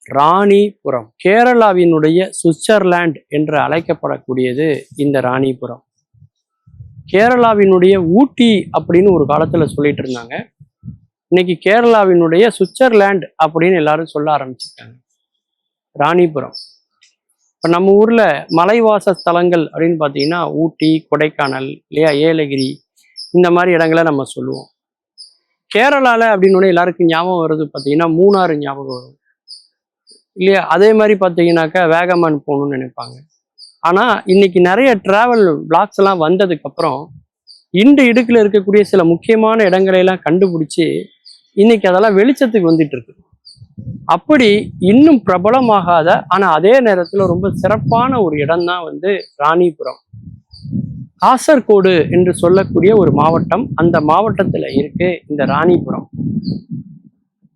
Ranipuram கேரளாவினுடைய Switzerland என்று அழைக்கப்படக்கூடியது இந்த ராணிபுரம். கேரளாவினுடைய ஊட்டி அப்படின்னு ஒரு காலத்துல சொல்லிட்டு இருந்தாங்க. இன்னைக்கு கேரளாவினுடைய சுவிட்சர்லாந்து அப்படின்னு எல்லாரும் சொல்ல ஆரம்பிச்சிருக்காங்க. ராணிபுரம் இப்போ நம்ம ஊர்ல மலைவாச ஸ்தலங்கள் அப்படின்னு பார்த்தீங்கன்னா ஊட்டி, கொடைக்கானல் இல்லையா, ஏலகிரி, இந்த மாதிரி இடங்களை நம்ம சொல்லுவோம். கேரளால அப்படின்னு எல்லாருக்கும் ஞாபகம் வருது பார்த்தீங்கன்னா மூணாறு ஞாபகம் வரும் இல்லையா. அதே மாதிரி பார்த்தீங்கன்னாக்கா வேகமான் போகணும்னு நினைப்பாங்க. ஆனா இன்னைக்கு நிறைய டிராவல் பிளாக்ஸ் எல்லாம் வந்ததுக்கு அப்புறம் இண்டு இடுக்குல இருக்கக்கூடிய சில முக்கியமான இடங்களை எல்லாம் கண்டுபிடிச்சு இன்னைக்கு அதெல்லாம் வெளிச்சத்துக்கு வந்துட்டு இருக்கு. அப்படி இன்னும் பிரபலமாகாத ஆனா அதே நேரத்துல ரொம்ப சிறப்பான ஒரு இடம் தான் ராணிபுரம். காசர்கோடு என்று சொல்லக்கூடிய ஒரு மாவட்டம், அந்த மாவட்டத்துல இருக்கு இந்த ராணிபுரம்.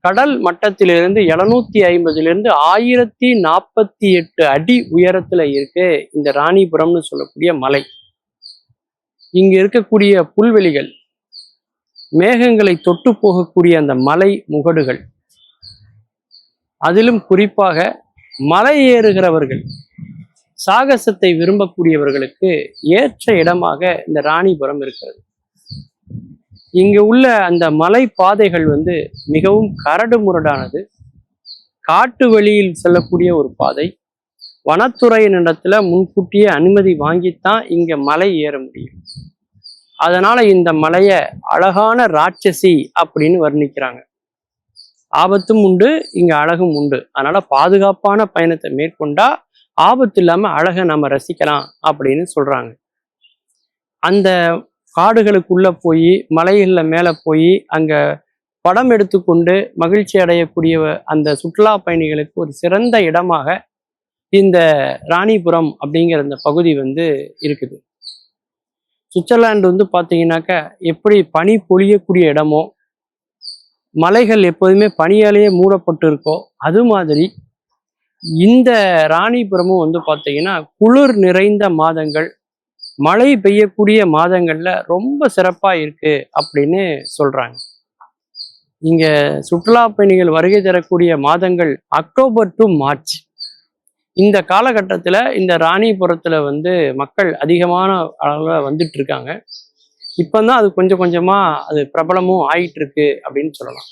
கடல் மட்டத்திலிருந்து 750 1048 அடி உயரத்துல இருக்கு இந்த ராணிபுரம்னு சொல்லக்கூடிய மலை. இங்க இருக்கக்கூடிய புல்வெளிகள், மேகங்களை தொட்டு போகக்கூடிய அந்த மலை முகடுகள், அதிலும் குறிப்பாக மலை ஏறுகிறவர்கள், சாகசத்தை விரும்பக்கூடியவர்களுக்கு ஏற்ற இடமாக இந்த ராணிபுரம் இருக்கிறது. இங்கு உள்ள அந்த மலை பாதைகள் மிகவும் கரடு முரடானது. காட்டு வழியில் செல்லக்கூடிய ஒரு பாதை. வனத்துறையினிடத்துல முன்கூட்டியே அனுமதி வாங்கித்தான் இங்க மலை ஏற முடியும். அதனால இந்த மலையை அழகான ராட்சசி அப்படின்னு வர்ணிக்கிறாங்க. ஆபத்தும் உண்டு, இங்க அழகும் உண்டு. அதனால பாதுகாப்பான பயணத்தை மேற்கொண்டா ஆபத்து இல்லாம அழகை நம்ம ரசிக்கலாம் அப்படின்னு சொல்றாங்க. அந்த காடுகளுக்குள்ள போய் மலைகள்ல மேல போய் அங்க படம் எடுத்துக்கொண்டு மகிழ்ச்சி அடையக்கூடிய அந்த சுற்றுலா பயணிகளுக்கு ஒரு சிறந்த இடமாக இந்த ராணிபுரம் அப்படிங்கிற இந்த பகுதி இருக்குது. சுவிட்சர்லாந்து பார்த்தீங்கன்னாக்க எப்படி பனி பொழியக்கூடிய இடமோ, மலைகள் எப்போதுமே பனியாலேயே மூடப்பட்டு இருக்கோ, அது மாதிரி இந்த ராணிபுரமும் பார்த்தீங்கன்னா குளிர் நிறைந்த மாதங்கள், மழை பெய்யக்கூடிய மாதங்கள்ல ரொம்ப சிறப்பா இருக்கு அப்படின்னு சொல்றாங்க. இங்க சுற்றுலா பயணிகள் வருகை தரக்கூடிய மாதங்கள் அக்டோபர் டு மார்ச். இந்த காலகட்டத்துல இந்த ராணிபுரத்துல மக்கள் அதிகமான அளவுல வந்துட்டு இருக்காங்க. இப்பதான் அது கொஞ்சம் கொஞ்சமா அது பிரபலமும் ஆயிட்டு இருக்கு அப்படின்னு சொல்லலாம்.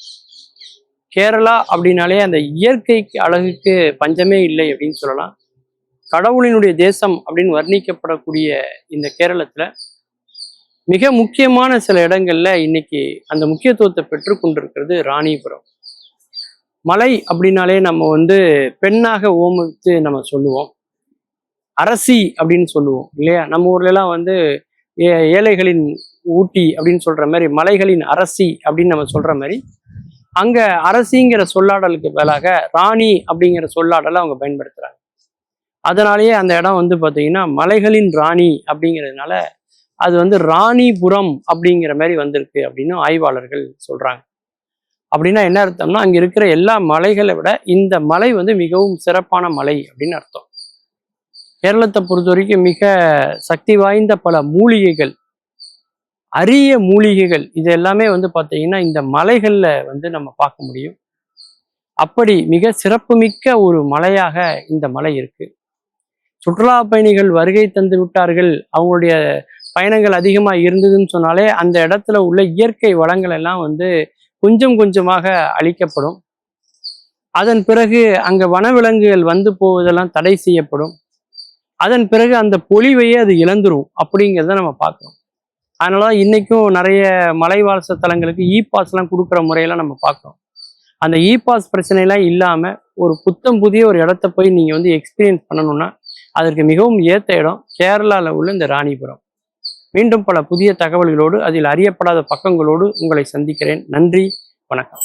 கேரளா அப்படின்னாலே அந்த இயற்கை அழகுக்கு பஞ்சமே இல்லை அப்படின்னு சொல்லலாம். கடவுளினுடைய தேசம் அப்படின்னு வர்ணிக்கப்படக்கூடிய இந்த கேரளத்துல மிக முக்கியமான சில இடங்கள்ல இன்னைக்கு அந்த முக்கியத்துவத்தை பெற்று கொண்டிருக்கிறது ராணிபுரம். மலை அப்படின்னாலே நம்ம பெண்ணாக ஓமித்து நம்ம சொல்லுவோம். அரசி அப்படின்னு சொல்லுவோம் இல்லையா. நம்ம ஊர்ல எல்லாம் ஏழைகளின் ஊட்டி அப்படின்னு சொல்ற மாதிரி, மலைகளின் அரசி அப்படின்னு நம்ம சொல்ற மாதிரி, அங்க அரசிங்கிற சொல்லாடலுக்கு மேலாக ராணி அப்படிங்கிற சொல்லாடலை அவங்க பயன்படுத்துறாங்க. அதனாலேயே அந்த இடம் பார்த்தீங்கன்னா மலைகளின் ராணி அப்படிங்கிறதுனால அது ராணிபுரம் அப்படிங்கிற மாதிரி வந்திருக்கு அப்படின்னு ஆய்வாளர்கள் சொல்றாங்க. அப்படின்னா என்ன அர்த்தம்னா, அங்க இருக்கிற எல்லா மலைகளை விட இந்த மலை மிகவும் சிறப்பான மலை அப்படின்னு அர்த்தம். கேரளத்தை பொறுத்த வரைக்கும் மிக சக்தி வாய்ந்த பல மூலிகைகள், அரிய மூலிகைகள், இது எல்லாமே பார்த்தீங்கன்னா இந்த மலைகள்ல நம்ம பார்க்க முடியும். அப்படி மிக சிறப்புமிக்க ஒரு மலையாக இந்த மலை இருக்கு. சுற்றுலா பயணிகள் வருகை தந்து விட்டார்கள், அவங்களுடைய பயணங்கள் அதிகமா இருந்ததுன்னு சொன்னாலே அந்த இடத்துல உள்ள இயற்கை வளங்கள் எல்லாம் கொஞ்சம் கொஞ்சமாக அழிக்கப்படும். அதன் பிறகு அங்க வனவிலங்குகள் போவதெல்லாம் தடை செய்யப்படும். அதன் பிறகு அந்த பொலிவையே அது இழந்துரும் அப்படிங்கிறத நம்ம பார்க்கணும். அதனாலதான் இன்னைக்கும் நிறைய மலைவாச தலங்களுக்கு பாஸ் எல்லாம் கொடுக்குற முறையெல்லாம் நம்ம பார்க்கணும். அந்த பாஸ் பிரச்சனைலாம் இல்லாம ஒரு புத்தம் புதிய ஒரு இடத்த போய் நீங்க எக்ஸ்பீரியன்ஸ் பண்ணணும்னா அதற்கு மிகவும் ஏற்ற இடம் கேரளாவில் உள்ள இந்த ராணிபுரம். மீண்டும் பல புதிய தகவல்களோடு, அதில் அறியப்படாத பக்கங்களோடு உங்களை சந்திக்கிறேன். நன்றி, வணக்கம்.